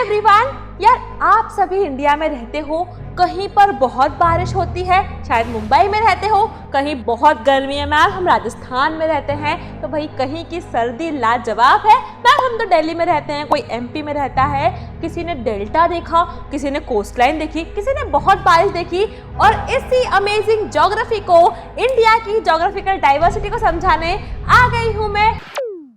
Everyone, यार आप सभी इंडिया में रहते हो, कहीं पर बहुत बारिश होती है, शायद मुंबई में रहते हो, कहीं बहुत गर्मी है मैम हम राजस्थान में रहते हैं, तो भाई कहीं की सर्दी लाजवाब है मैम हम तो दिल्ली में रहते हैं, कोई एमपी में रहता है, किसी ने डेल्टा देखा, किसी ने कोस्ट लाइन देखी, किसी ने बहुत बारिश देखी। और इसी अमेजिंग ज्योग्राफी को, इंडिया की ज्योग्राफिकल डाइवर्सिटी को समझाने आ गई हूँ मैं।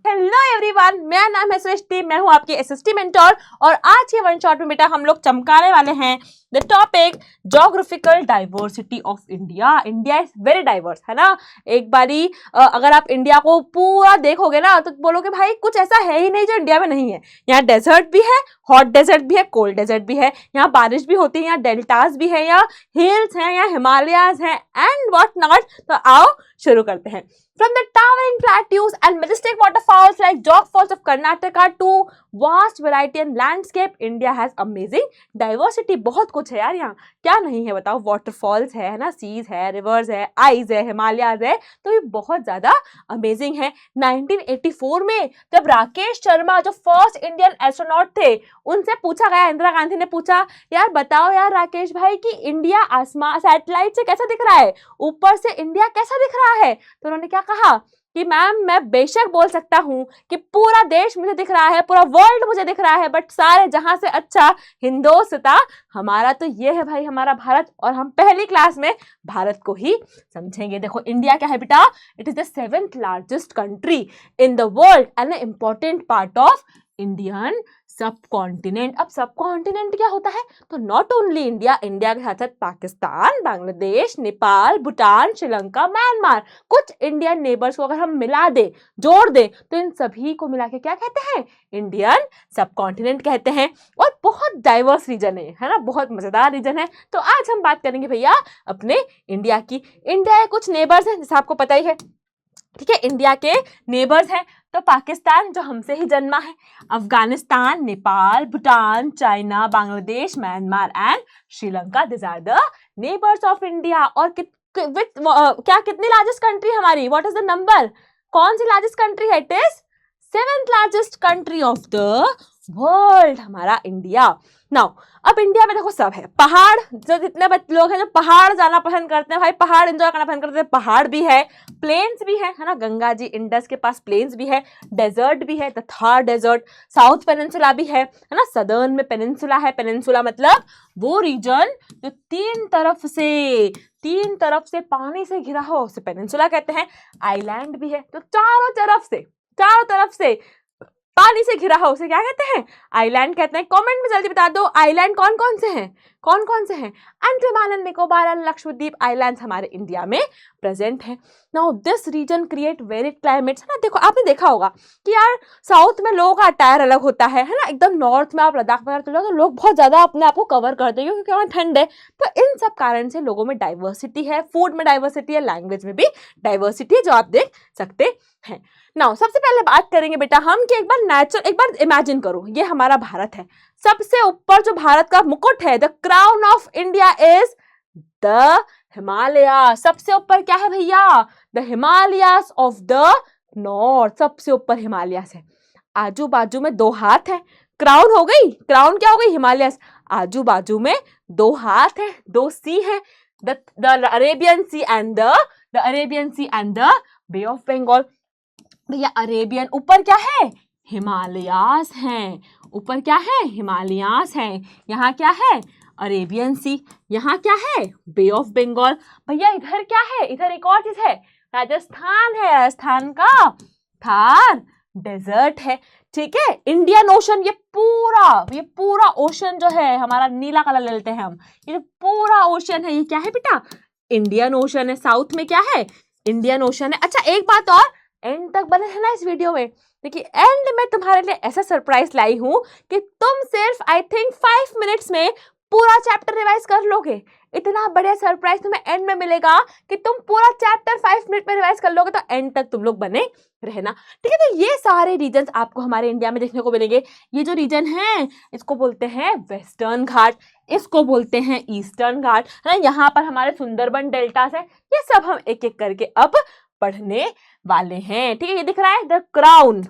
हेलो एवरीवन, मेरा नाम है सृष्टि, मैं हूँ आपकी एसएसटी मेंटोर और आज के वन शॉट में बेटा हम लोग चमकाने वाले हैं the topic geographical diversity of India. India is very diverse, है ना। एक बारी अगर आप इंडिया को पूरा देखोगे ना तो बोलोगे भाई कुछ ऐसा है ही नहीं जो इंडिया में नहीं है। यहाँ डेजर्ट भी है, हॉट डेजर्ट भी है, कोल्ड डेजर्ट भी है, यहाँ बारिश भी होती है, यहाँ डेल्टास भी है, यहाँ हिल्स हैं, यहाँ हिमालयाज हैं एंड व्हाट नॉट। तो आओ शुरू करते हैं। From the towering plateaus and majestic waterfalls like Jog Falls of Karnataka to vast variety and landscape, India has amazing diversity। बहुत कुछ है यार यहाँ, क्या नहीं है बताओ। वाटरफॉल्स है ना, सीज है, रिवर्स है, आइज है, हिमालयाज है, तो ये बहुत ज्यादा अमेजिंग है। 1984 में जब राकेश शर्मा जो फर्स्ट इंडियन एस्ट्रोनॉट थे, उनसे पूछा गया, इंदिरा गांधी ने पूछा यार बताओ यार राकेश भाई कि इंडिया आसमान सैटेलाइट से कैसा दिख रहा है, ऊपर से इंडिया कैसा दिख रहा है। तो उन्होंने क्या कहा कि मैम मैं बेशक बोल सकता हूं कि पूरा देश मुझे दिख रहा है, पूरा वर्ल्ड मुझे दिख रहा है, बट सारे जहां से अच्छा हिंदोस्तान हमारा तो ये है भाई, हमारा भारत, और हम पहली क्लास में भारत को ही समझेंगे। देखो इंडिया क्या है बेटा, it is the 7th largest country in the world and an important part of Indian सब कॉन्टिनेंट। अब सब कॉन्टिनेंट क्या होता है, तो नॉट ओनली इंडिया, इंडिया के साथ साथ पाकिस्तान, बांग्लादेश, नेपाल, भूटान, श्रीलंका, म्यांमार, कुछ इंडियन नेबर्स को अगर हम मिला दे, जोड़ दे, तो इन सभी को मिला के क्या कहते हैं, इंडियन सब कॉन्टिनेंट कहते हैं। और बहुत डाइवर्स रीजन है ना, बहुत मजेदार रीजन है। तो आज हम बात करेंगे भैया अपने इंडिया की। इंडिया के कुछ नेबर्स हैं जैसे आपको पता ही है, ठीक है। इंडिया के नेबर्स हैं तो पाकिस्तान जो हमसे ही जन्मा है, Afghanistan, Nepal, Bhutan, China, Bangladesh, Myanmar and Sri Lanka, this are the neighbours of India. और क्या कितनी लार्जेस्ट कंट्री हमारी, व्हाट इज द नंबर, कौन सी लार्जेस्ट कंट्री है, it is 7th largest country of the world हमारा इंडिया। नाउ अब इंडिया में देखो सब है, पहाड़, जो जितने लोग हैं जो पहाड़ जाना पसंद करते हैं भाई, पहाड़ एंजॉय करना पसंद करते हैं, पहाड़ भी है, प्लेन्स भी है ना, गंगा जी इंडस के पास प्लेन्स भी है, डेजर्ट भी है, the Thar desert, south peninsula भी है ना, सदर्न में पेनिनसुला है। पेनिनसुला मतलब वो रीजन जो तीन तरफ से पानी से घिरा हो उसे पेनिनसुला कहते हैं। आइलैंड भी है, तो चारों तरफ से पानी से घिरा हो उसे क्या कहते हैं, आइलैंड कहते हैं। कमेंट में जल्दी बता दो आइलैंड कौन कौन से हैं। Andaman and Nicobar and Lakshadweep islands हमारे इंडिया में प्रेजेंट है। Now this region create varied climates, है ना। देखो आपने देखा होगा कि यार साउथ में लोगों का अटायर अलग होता है ना, एकदम नॉर्थ में आप लद्दाख वगैरह चले जाओ तो लोग बहुत ज्यादा अपने आप को कवर करते हैं क्योंकि वहाँ ठंड है। तो इन सब कारण से लोगों में डाइवर्सिटी है, फूड में डाइवर्सिटी है, लैंग्वेज में भी डाइवर्सिटी है, जो आप देख सकते हैं। नाउ सबसे पहले बात करेंगे बेटा हम कि एक बार इमेजिन करो, ये हमारा भारत है, सबसे ऊपर जो भारत का मुकुट है, the crown of India is the Himalaya. सबसे ऊपर क्या है भैया, the Himalayas of the north, सबसे ऊपर हिमालयास है। आजू बाजू में दो हाथ है, क्राउन हो गई, क्राउन क्या हो गई, हिमालयास। आजू बाजू में दो हाथ है, दो सी है, the Arabian sea and the bay of Bengal. भैया अरेबियन ऊपर क्या है, हिमालयास हैं, ऊपर क्या है, हिमालयास हैं। यहाँ क्या है, अरेबियन सी, यहाँ क्या है, बे ऑफ बंगाल। भैया इधर क्या है, इधर एक और चीज है, राजस्थान है, राजस्थान का थार डेजर्ट है, ठीक है। इंडियन ओशन, ये पूरा ओशन जो है हमारा, नीला कलर ले लेते हैं हम, ये जो पूरा ओशन है ये क्या है बेटा, इंडियन ओशन है। साउथ में क्या है, इंडियन ओशन है। अच्छा एक बात और, एंड तक बने रहना इस वीडियो में, देखिए एंड में तुम्हारे लिए ऐसा सरप्राइज लाई हूं कि तुम सिर्फ आई थिंक 5 मिनट्स में पूरा चैप्टर रिवाइज कर लोगे। इतना बढ़िया सरप्राइज तुम्हें एंड में मिलेगा कि तुम पूरा चैप्टर 5 मिनट में रिवाइज कर लोगे, तो एंड तक तुम लोग बने रहना, ठीक है। तो ये सारे रीजन्स आपको हमारे इंडिया में देखने को मिलेंगे। ये जो रीजन है इसको बोलते हैं वेस्टर्न घाट, इसको बोलते हैं ईस्टर्न घाट, है ना। यहाँ पर हमारे सुंदरबन डेल्टास है, ये सब हम एक एक करके अब पढ़ने वाले हैं, ठीक है। ये दिख रहा है the crown,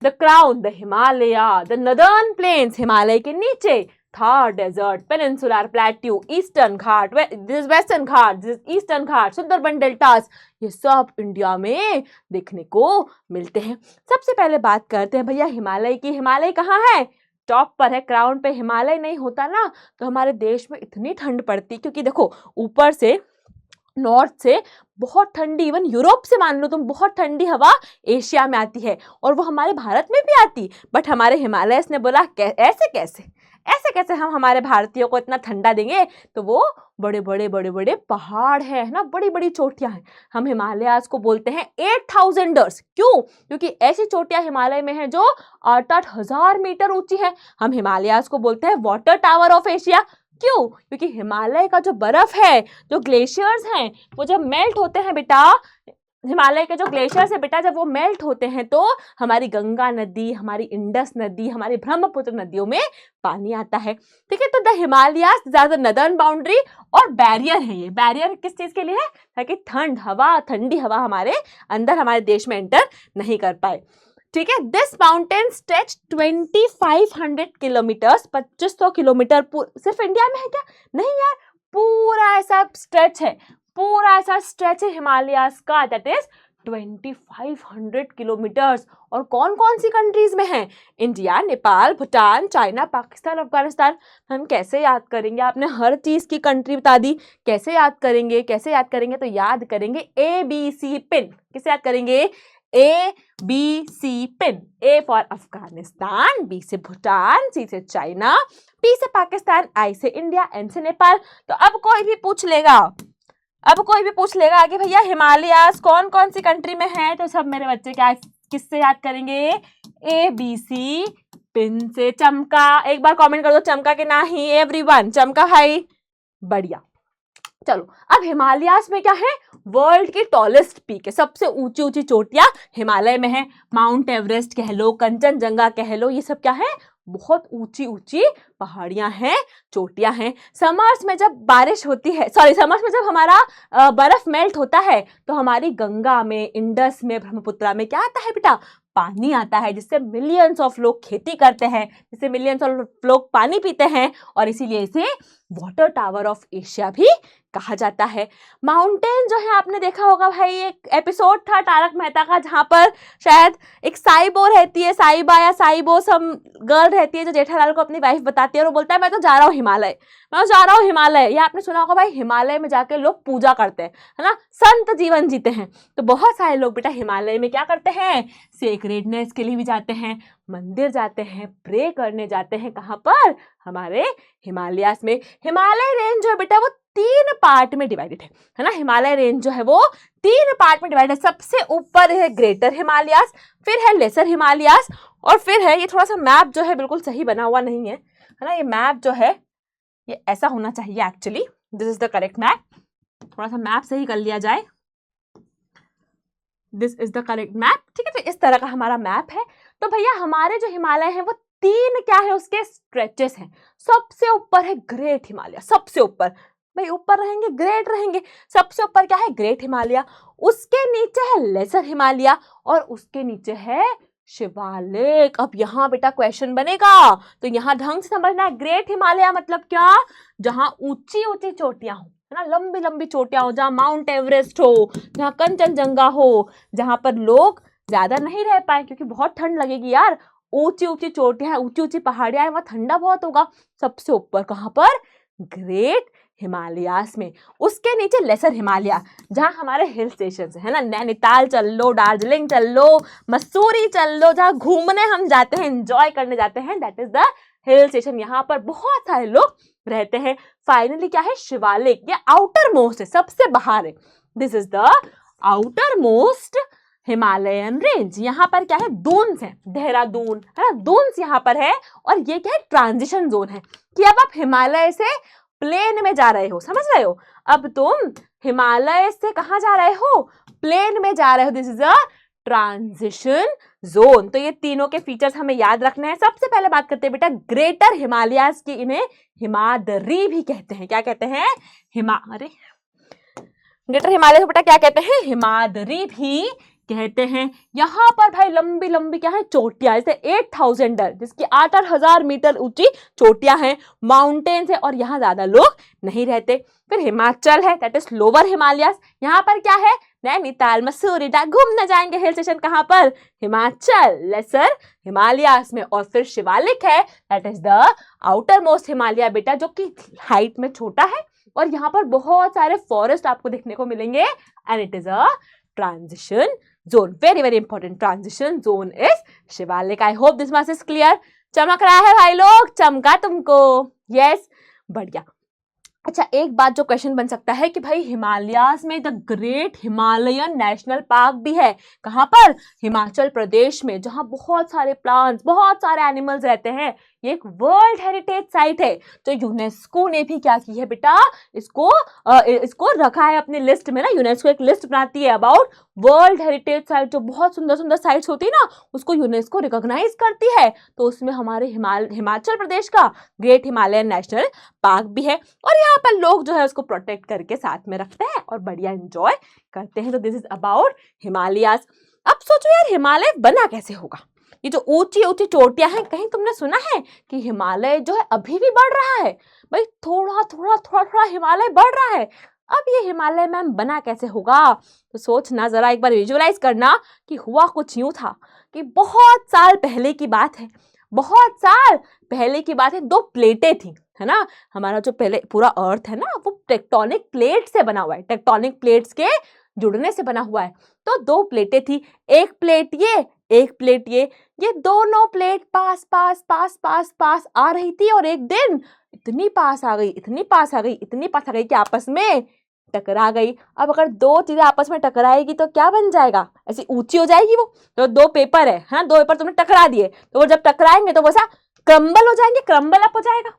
the crown, the Himalaya, the northern plains, Himalaya के नीचे Thar desert, peninsular plateau, eastern Ghat, this western Ghat, this eastern Ghat, Sundarban deltas, ये सब इंडिया में देखने को मिलते हैं। सबसे पहले बात करते हैं भैया हिमालय की। हिमालय कहाँ है? टॉप पर है, क्राउन पे। हिमालय नहीं होता ना तो हमारे देश में इतनी ठंड पड़ती, क्योंकि देखो ऊपर से नॉर्थ से बहुत ठंडी, इवन यूरोप से मान लो तुम, बहुत ठंडी हवा एशिया में आती है और वो हमारे भारत में भी आती। बट हमारे हिमालयस ने बोला ऐसे कैसे हम हमारे भारतीयों को इतना ठंडा देंगे? तो वो बड़े बड़े पहाड़ है ना, बड़ी बड़ी चोटियां हैं। हम हिमालयास को बोलते हैं 8,000ers। क्यों? क्योंकि ऐसी चोटियां हिमालय में हैं जो 8-8 हजार मीटर ऊंची है। हम हिमालयास को बोलते हैं वाटर टावर ऑफ एशिया। क्यों? क्योंकि हिमालय का जो बर्फ है, जो ग्लेशियर्स हैं, वो जब मेल्ट होते हैं बेटा, हिमालय के जो ग्लेशियर्स है बेटा, जब वो मेल्ट होते हैं तो हमारी गंगा नदी, हमारी इंडस नदी, हमारी ब्रह्मपुत्र नदियों में पानी आता है। ठीक है, तो द हिमालयास ज्यादा नदर्न बाउंड्री और बैरियर है। ये बैरियर किस चीज के लिए है? ताकि ठंडी हवा हमारे अंदर, हमारे देश में एंटर नहीं कर पाए। ठीक है, this mountain stretch 2500 kilometres, 2500 kilometre सिर्फ इंडिया में है क्या? नहीं यार, पूरा ऐसा स्ट्रेच है, पूरा ऐसा स्ट्रेच है हिमालयास का, दैट इज 2500 किलोमीटर्स। और कौन कौन सी कंट्रीज में है? India, Nepal, Bhutan, China, Pakistan, Afghanistan. हम कैसे याद करेंगे? आपने हर चीज की कंट्री बता दी, कैसे याद करेंगे? तो याद करेंगे ABC पिन। किसे याद करेंगे? ABC pin. A for Afghanistan, B से भूटान, C से चाइना, P से पाकिस्तान, I से इंडिया, N से नेपाल। तो अब कोई भी पूछ लेगा आगे भैया हिमालयास कौन कौन सी कंट्री में है, तो सब मेरे बच्चे क्या किससे याद करेंगे? ABC पिन से। चमका, एक बार कमेंट कर दो चमका के नहीं, एवरीवन चमका भाई, बढ़िया। चलो, अब हिमालयास में क्या है? वर्ल्ड की टॉलेस्ट पीक है, सबसे ऊंची ऊंची चोटियां हिमालय में है। माउंट एवरेस्ट कह लो, कंचनजंगा कह लो, ये सब क्या है? बहुत ऊंची ऊंची पहाड़ियां हैं, चोटियां हैं। समर्स में जब बारिश होती है, समर्स में जब हमारा बर्फ मेल्ट होता है तो हमारी गंगा में, इंडस में, ब्रह्मपुत्रा में क्या आता है बेटा? पानी आता है, जिससे मिलियंस ऑफ लोग खेती करते हैं, जिससे मिलियंस ऑफ लोग पानी पीते हैं, और इसीलिए इसे वाटर टावर ऑफ एशिया भी कहा जाता है। माउंटेन जो है, आपने देखा होगा भाई, एक एपिसोड था तारक मेहता का जहां पर शायद एक साइबो रहती है, साइबा या साइबो सम गर्ल रहती है, जो जेठालाल को अपनी वाइफ बताती है और वो बोलता है मैं तो जा रहा हूँ हिमालय। ये आपने सुना होगा भाई, हिमालय में जाके लोग पूजा करते हैं, है ना, संत जीवन जीते हैं। तो बहुत सारे लोग बेटा हिमालय में क्या करते हैं? सेक्रेडनेस के लिए भी जाते हैं, मंदिर जाते हैं, प्रे करने जाते हैं। कहाँ पर? हमारे हिमालयास में। हिमालय रेंज जो है बेटा वो 3 पार्ट में डिवाइडेड है ना। हिमालय रेंज जो है वो 3 पार्ट में डिवाइडेड है। सबसे ऊपर है ग्रेटर हिमालयास, फिर है लेसर हिमालयास, और फिर है, ये थोड़ा सा मैप जो है बिल्कुल सही बना हुआ नहीं है ना, ये मैप जो है ये ऐसा होना चाहिए actually, this is the correct map. थोड़ा सा मैप सही कर लिया जाए, this is the correct map. ठीक है, तो इस तरह का हमारा मैप है। तो भैया हमारे जो हिमालय है वो 3 क्या है उसके स्ट्रेचेस हैं। सबसे ऊपर है ग्रेट हिमालय, सबसे ऊपर भाई, ऊपर रहेंगे ग्रेट रहेंगे। सबसे ऊपर क्या है? ग्रेट हिमालय। उसके नीचे है लेसर हिमालय और उसके नीचे है शिवालिक। अब यहाँ बेटा क्वेश्चन बनेगा, तो यहाँ ढंग से समझना है। ग्रेट हिमालय मतलब क्या? जहाँ ऊंची ऊंची चोटियां हो, है ना, लंबी लंबी चोटियां हो, जहाँ माउंट एवरेस्ट हो, जहाँ कंचनजंगा हो, जहाँ पर लोग ज्यादा नहीं रह पाए क्योंकि बहुत ठंड लगेगी यार। ऊंची ऊंची चोटियां हैं, ऊंची ऊंची पहाड़ियां हैं, वहां ठंडा बहुत होगा। सबसे ऊपर कहाँ पर? ग्रेट हिमालयास में। उसके नीचे लेसर हिमालय, जहाँ हमारे हिल स्टेशन है ना, नैनीताल चल लो, दार्जिलिंग चल लो, मसूरी चल लो, जहाँ घूमने हम जाते हैं, एंजॉय करने जाते हैं, that is the hill station. यहाँ पर बहुत सारे लोग रहते हैं। फाइनली क्या है? शिवालिक, ये आउटर मोस्ट है, सबसे बाहर है। This is the outer most Himalayan range. यहाँ पर क्या है? दून्स है, देहरादून है ना, दून्स यहाँ पर है। और ये क्या है? ट्रांजिशन जोन है कि अब आप हिमालय से प्लेन में जा रहे हो, समझ रहे हो? अब तुम हिमालय से कहाँ जा रहे हो? प्लेन में जा रहे हो। This is a transition zone. तो ये तीनों के फीचर्स हमें याद रखने हैं। सबसे पहले बात करते हैं बेटा ग्रेटर हिमालयास की, इन्हें हिमाद्री भी कहते हैं। क्या कहते हैं? ग्रेटर हिमालय को बेटा क्या कहते हैं? हिमाद्री भी कहते हैं। यहाँ पर भाई लंबी लंबी क्या है, चोटियां, जैसे 8000 जिसकी 8,000 मीटर ऊंची चोटियां हैं, माउंटेन्स है, और यहाँ ज्यादा लोग नहीं रहते। फिर हिमाचल है, दैट इज लोअर हिमालयस। यहाँ पर क्या है, नैनीताल, मसूरी, घूमने जाएंगे हिल स्टेशन, कहाँ पर, हिमाचल लेसर हिमालयस में। और फिर शिवालिक है, that is the outer most Himalaya बेटा, जो कि हाइट में छोटा है, और यहाँ पर बहुत सारे फॉरेस्ट आपको देखने को मिलेंगे, and it is a transition zone, very very important transition zone is Shivalik. I hope this much is clear. चमक रहा है भाई लोग, चमका तुमको, यस, बढ़िया। अच्छा, एक बात जो क्वेश्चन बन सकता है कि भाई हिमालयाज में the great Himalayan national park भी है, कहाँ पर, हिमाचल प्रदेश में, जहाँ बहुत सारे प्लांट्स, बहुत सारे एनिमल्स रहते हैं। ये एक वर्ल्ड हेरिटेज साइट है, तो यूनेस्को ने भी क्या की है बेटा, इसको रखा है अपनी लिस्ट में ना। यूनेस्को एक लिस्ट बनाती है अबाउट वर्ल्ड हेरिटेज साइट, जो बहुत सुंदर सुंदर साइट्स होती है ना, उसको यूनेस्को रिकॉग्नाइज करती है। तो उसमें हमारे हिमाचल प्रदेश का ग्रेट हिमालयन नेशनल पार्क भी है, और यहाँ पर लोग जो है उसको प्रोटेक्ट करके साथ में रखते हैं और बढ़िया एंजॉय करते हैं। तो दिस इज अबाउट हिमालयाज। अब सोचो यार, हिमालय बना कैसे होगा? ये जो ऊंची ऊंची चोटियां हैं, कहीं तुमने सुना है कि हिमालय जो है अभी भी बढ़ रहा है? भाई थोड़ा थोड़ा थोड़ा थोड़ा हिमालय बढ़ रहा है। अब ये हिमालय मैम बना कैसे होगा? तो सोचना जरा, एक बार विजुअलाइज करना कि हुआ कुछ यूं था कि बहुत साल पहले की बात है, बहुत साल पहले की बात है, दो प्लेटें थी, है ना। हमारा जो पहले पूरा अर्थ है ना, वो टेक्टोनिक प्लेट से बना हुआ है, टेक्टोनिक प्लेट्स के जुड़ने से बना हुआ है। तो दो प्लेटें थी, एक प्लेट ये, एक प्लेट ये दोनों प्लेट पास पास पास पास पास आ रही थी, और एक दिन इतनी पास आ गई, इतनी पास आ गई, इतनी पास आ गई कि आपस में टकरा गई। अब अगर दो चीजें आपस में टकराएगी तो क्या बन जाएगा? ऐसी ऊंची हो जाएगी वो। तो दो पेपर है, हाँ, दो पेपर तुमने टकरा दिए, तो वो जब टकराएंगे तो वो ऐसा क्रम्बल हो जाएंगे, क्रम्बल अप हो जाएगा,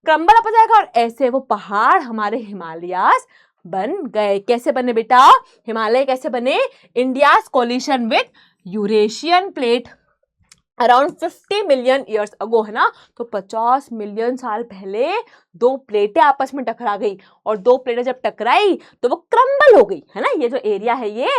क्रम्बल अप हो जाएगा, और ऐसे वो पहाड़ हमारे हिमालयास बन गए। कैसे बने बेटा हिमालय, कैसे बने? India's collision with Eurasian plate around 50 million years ago, है ना। तो 50 मिलियन साल पहले दो प्लेटें आपस में टकरा गई, और दो प्लेटें जब टकराई तो वो क्रम्बल हो गई, है ना। ये जो एरिया है ये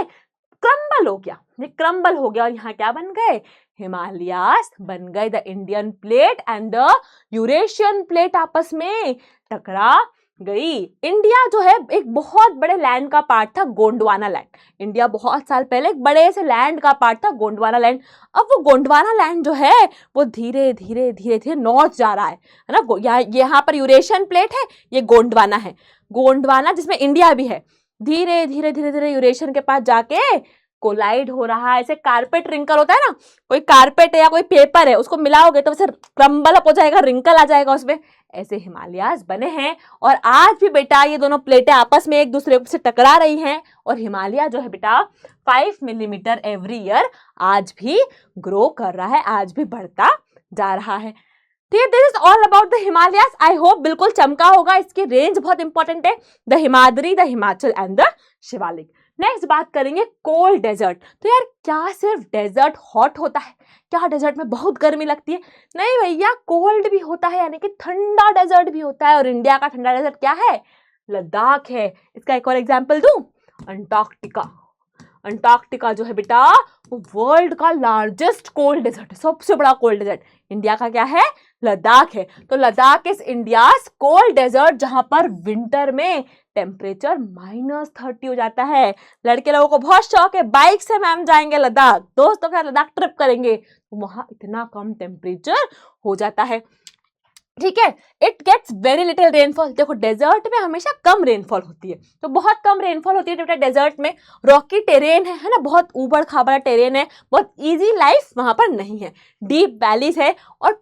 क्रम्बल हो गया, ये क्रम्बल हो गया, और यहाँ क्या बन गए? हिमालयास बन गए। The Indian plate and the Eurasian plate आपस में टकरा गई। इंडिया जो है एक बहुत बड़े लैंड का पार्ट था, गोंडवाना लैंड। इंडिया बहुत साल पहले एक बड़े से लैंड का पार्ट था, गोंडवाना लैंड। अब वो गोंडवाना लैंड जो है वो धीरे धीरे धीरे धीरे नॉर्थ जा रहा है ना। यहाँ पर यूरेशियन प्लेट है, ये गोंडवाना है, गोंडवाना जिसमें इंडिया भी है, धीरे धीरे धीरे धीरे यूरेशियन के पास जाके कोलाइड हो रहा है। ऐसे कारपेट रिंकल होता है ना, कोई कारपेट है या कोई पेपर है, उसको मिलाओगे तो वैसे क्रम्बल अप हो जाएगा, रिंकल आ जाएगा उसमें। ऐसे हिमालयास बने हैं, और आज भी बेटा ये दोनों प्लेटें आपस में एक दूसरे से टकरा रही हैं, और हिमालय जो है बेटा 5 मिलीमीटर एवरी ईयर आज भी ग्रो कर रहा है, आज भी बढ़ता जा रहा है। ठीक है, this is all about the Himalayas. I hope बिल्कुल चमका होगा। इसकी रेंज बहुत इंपॉर्टेंट है, the Himadri, the Himachal and the Shivalik. Next बात करेंगे कोल्ड डेजर्ट। तो यार क्या सिर्फ डेजर्ट हॉट होता है? क्या डेजर्ट में बहुत गर्मी लगती है? नहीं भैया, कोल्ड भी होता है, यानी कि ठंडा डेजर्ट भी होता है। और इंडिया का ठंडा डेजर्ट क्या है? लद्दाख है। इसका एक और एग्जाम्पल दूं, अंटार्कटिका। अंटार्कटिका जो है बेटा वो वर्ल्ड का लार्जेस्ट कोल्ड डेजर्ट है, सबसे बड़ा कोल्ड डेजर्ट। इंडिया का क्या है? लद्दाख है। तो Ladakh is India's cold desert, जहां पर विंटर में टेम्परेचर -30 हो जाता है। लड़के लोगों को बहुत शौक है, बाइक से मैम जाएंगे लद्दाख, दोस्तों के साथ लद्दाख ट्रिप करेंगे, तो वहां इतना कम टेम्परेचर हो जाता है। ठीक है, it gets very little rainfall. देखो डेजर्ट में हमेशा कम रेनफॉल होती है, तो बहुत कम रेनफॉल होती है डेजर्ट में। रॉकी टेरेन है ना, बहुत ऊबड़ खाबड़ टेरेन है, बहुत इजी लाइफ वहां पर नहीं है। डीप वैलीज है, और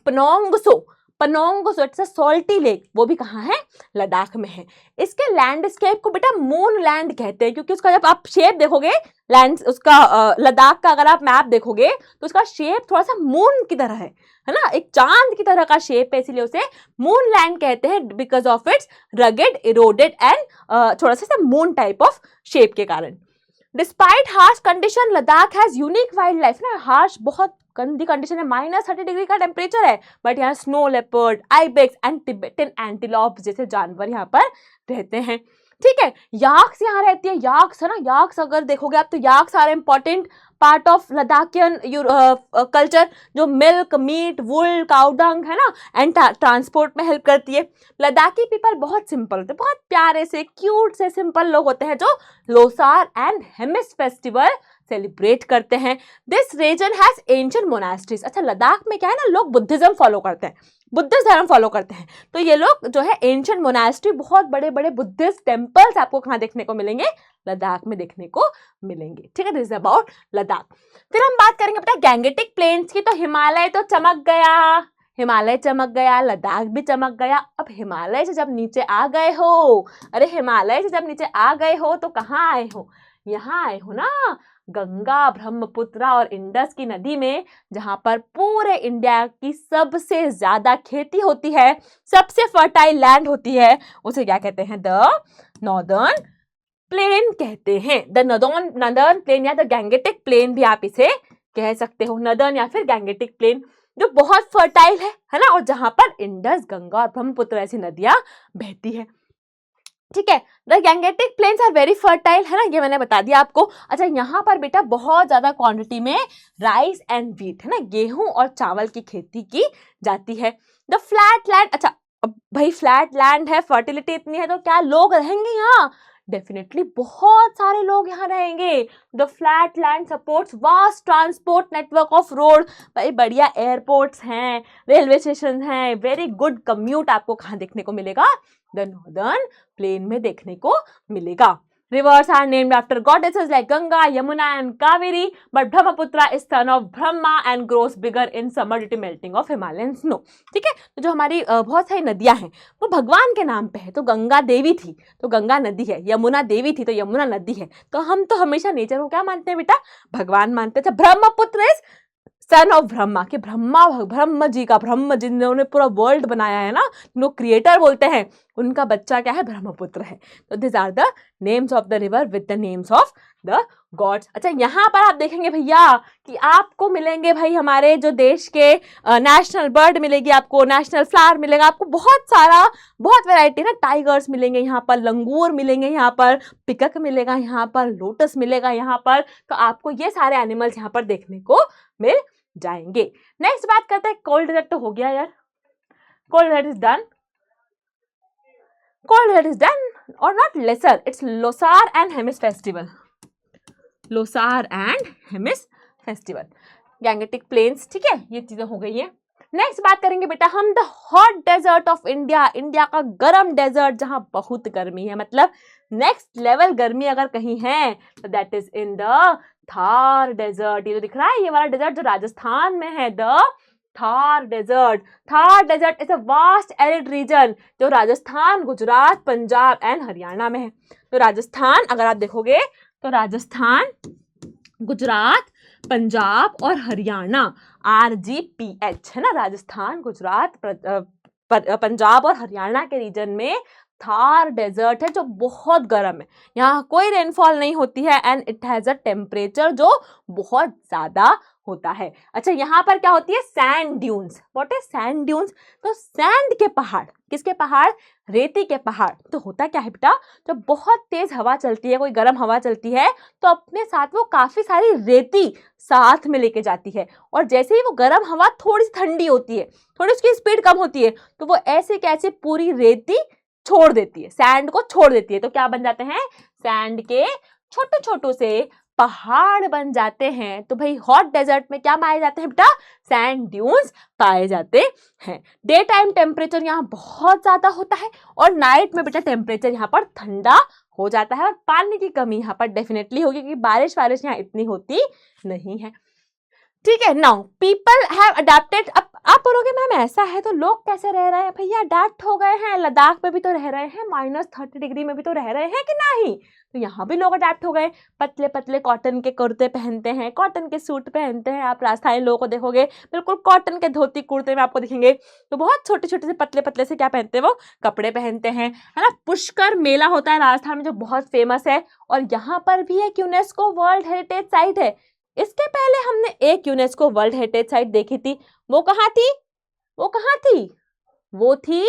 पनोंगसो इट्स अ सॉल्टी लेक, वो भी कहाँ है? लद्दाख में है। इसके लैंडस्केप को बेटा मून लैंड कहते हैं, क्योंकि उसका जब आप शेप देखोगे लैंड उसका लद्दाख का, अगर आप मैप देखोगे तो उसका शेप थोड़ा सा मून की तरह है ना, एक चांद की तरह का शेप है, इसीलिए उसे मून लैंड कहते हैं, because of its rugged, eroded and थोड़ा सा मून टाइप ऑफ शेप के कारण। Despite harsh condition, Ladakh has unique wild life ना। हार्श बहुत गंदी कंडीशन है, -30 डिग्री का टेम्परेचर है, बट यहाँ snow leopard, ibex and Tibetan antelope जैसे जानवर यहाँ पर रहते हैं। ठीक है। याक्स यहाँ रहती है, याक्स है ना, याक्स अगर देखोगे आप तो yaks are important part of Ladakhian culture, जो मिल्क, मीट, वुल, काउडंग है ना, एंड ट्रांसपोर्ट में हेल्प करती है। लद्दाखी पीपल बहुत सिंपल होते हैं, बहुत प्यारे से क्यूट से सिंपल लोग होते हैं जो Losar and Hemis festival celebrate करते हैं। This region has ancient monasteries. अच्छा, लद्दाख में क्या है ना, लोग बुद्धिज्म फॉलो करते हैं, बुद्धिस्ट धर्म फॉलो करते हैं, तो ये लोग जो है एंशिएंट मोनास्ट्री, बहुत बड़े बड़े बुद्धिस्ट टेम्पल्स आपको कहाँ देखने को मिलेंगे, लद्दाख में देखने को मिलेंगे। ठीक है, दिस इज अबाउट लद्दाख। फिर हम बात करेंगे बेटा गैंगेटिक प्लेन्स की। तो हिमालय तो चमक गया, हिमालय चमक गया, लद्दाख भी चमक गया। अब हिमालय से जब नीचे आ गए हो, अरे हिमालय से जब नीचे आ गए हो तो कहाँ आए हो, यहाँ आए हो ना, गंगा, ब्रह्मपुत्रा और इंडस की नदी में, जहां पर पूरे इंडिया की सबसे ज्यादा खेती होती है, सबसे फर्टाइल लैंड होती है, उसे क्या कहते हैं, द नॉर्दर्न प्लेन कहते हैं। द नॉर्दर्न प्लेन या द गैंगेटिक प्लेन भी आप इसे कह सकते हो, नॉर्दर्न या फिर गैंगेटिक प्लेन, जो बहुत फर्टाइल है ना, और जहां पर इंडस, गंगा और ब्रह्मपुत्र ऐसी नदियां बहती है। ठीक है, the Gangetic plains are very fertile, है ना, ये मैंने बता दिया आपको। अच्छा, यहाँ पर बेटा बहुत ज्यादा क्वांटिटी में राइस एंड व्हीट, है ना, गेहूं और चावल की खेती की जाती है। द फ्लैट लैंड, अच्छा अब भाई फ्लैट लैंड है, फर्टिलिटी इतनी है, तो क्या लोग रहेंगे यहाँ, डेफिनेटली बहुत सारे लोग यहाँ रहेंगे। The flat land supports vast transport network of road, भाई बढ़िया एयरपोर्ट्स हैं, रेलवे स्टेशन हैं, वेरी गुड कम्यूट आपको कहाँ देखने को मिलेगा, द नॉर्दर्न प्लेन में देखने को मिलेगा। Rivers are named after goddesses like Ganga, Yamuna and Kaveri, but Brahmaputra is son of Brahma and grows bigger in summer due to melting of Himalayan snow. ठीक है, तो जो हमारी बहुत सारी नदियां हैं वो भगवान के नाम पे है, तो गंगा देवी थी तो गंगा नदी है, यमुना देवी थी तो यमुना नदी है, तो हम तो हमेशा नेचर को क्या मानते हैं बेटा, भगवान मानते हैं। Brahmaputra is son of Brahma, कि ब्रह्म जी का, ब्रह्म जिन्होंने पूरा वर्ल्ड बनाया है ना, जो क्रिएटर बोलते हैं, उनका बच्चा क्या है, ब्रह्मपुत्र है। तो this are the names of the river with the names of the gods. अच्छा, यहाँ पर आप देखेंगे भैया कि आपको मिलेंगे भाई हमारे जो देश के नेशनल बर्ड मिलेगी, आपको नेशनल फ्लावर मिलेगा, आपको बहुत सारा, बहुत वैरायटी ना, टाइगर्स मिलेंगे यहाँ पर, लंगूर मिलेंगे यहाँ पर, पिकक मिलेगा यहाँ पर, लोटस मिलेगा यहाँ पर, तो आपको ये सारे एनिमल्स यहाँ पर देखने को मिल जाएंगे। नेक्स्ट बात करते हैं, कोल्ड डेजर्ट तो हो गया यार, cold desert is done, cold desert is done और not lesser, it's Losar and Hemis festival, Losar and Hemis festival, Gangetic plains. ठीक है, ये चीजें हो गई है। नेक्स्ट बात करेंगे बेटा हम the hot desert of India, India का गर्म डेजर्ट जहां बहुत गर्मी है, मतलब नेक्स्ट लेवल गर्मी अगर कहीं है तो that is in the Thar desert. ये जो दिख रहा है ये वाला डेजर्ट जो राजस्थान में है, the Thar desert. Thar desert is a vast arid region जो राजस्थान, गुजरात, पंजाब एंड हरियाणा में है। तो राजस्थान अगर आप देखोगे तो राजस्थान, गुजरात, पंजाब और हरियाणा, RGPH है ना, राजस्थान, गुजरात, पंजाब और हरियाणा के रीजन में थार डेजर्ट है जो बहुत गर्म है, यहाँ कोई रेनफॉल नहीं होती है and it has a temperature जो बहुत ज्यादा होता है। अच्छा, यहाँ पर क्या होती है, sand dunes. What is sand dunes, तो सैंड के पहाड़, किसके पहाड़, रेती के पहाड़। तो होता क्या है बेटा, जब बहुत तेज हवा चलती है, कोई गर्म हवा चलती है, तो अपने साथ वो काफी सारी रेती साथ में लेके जाती है, और जैसे ही वो गर्म हवा थोड़ी सी ठंडी होती है, थोड़ी उसकी स्पीड कम होती है, तो वो ऐसे कैसे पूरी रेती छोड़ देती है, सैंड को छोड़ देती है, तो क्या बन जाते हैं, सैंड के छोटे छोटे से पहाड़ बन जाते हैं। तो भाई हॉट डेजर्ट में क्या पाए जाते हैं बेटा, सैंड ड्यून्स पाए जाते हैं। डे टाइम टेम्परेचर यहाँ बहुत ज्यादा होता है और नाइट में बेटा टेम्परेचर यहाँ पर ठंडा हो जाता है, और पानी की कमी यहाँ पर डेफिनेटली होगी क्योंकि बारिश यहाँ इतनी होती नहीं है। ठीक है, नाउ पीपल हैव अडेप्टेड। अब आप बोलोगे मैम ऐसा है तो लोग कैसे रह रहे हैं, भैया अडेप्ट हो गए हैं, लद्दाख में भी तो रह रहे हैं, -30 डिग्री में भी तो रह रहे हैं कि नहीं, तो यहाँ भी लोग अडेप्ट हो गए। पतले पतले कॉटन के कुर्ते पहनते हैं, कॉटन के सूट पहनते हैं, आप राजस्थानी लोगों को देखोगे बिल्कुल कॉटन के धोती कुर्ते में आपको दिखेंगे, तो बहुत छोटे छोटे से पतले पतले से क्या पहनते हैं, वो कपड़े पहनते हैं, है ना। पुष्कर मेला होता है राजस्थान में जो बहुत फेमस है, और यहाँ पर भी एक यूनेस्को वर्ल्ड हेरिटेज साइट है। इसके पहले हमने एक यूनेस्को वर्ल्ड हेरिटेज साइट देखी थी, वो कहाँ थी, वो कहाँ थी, वो थी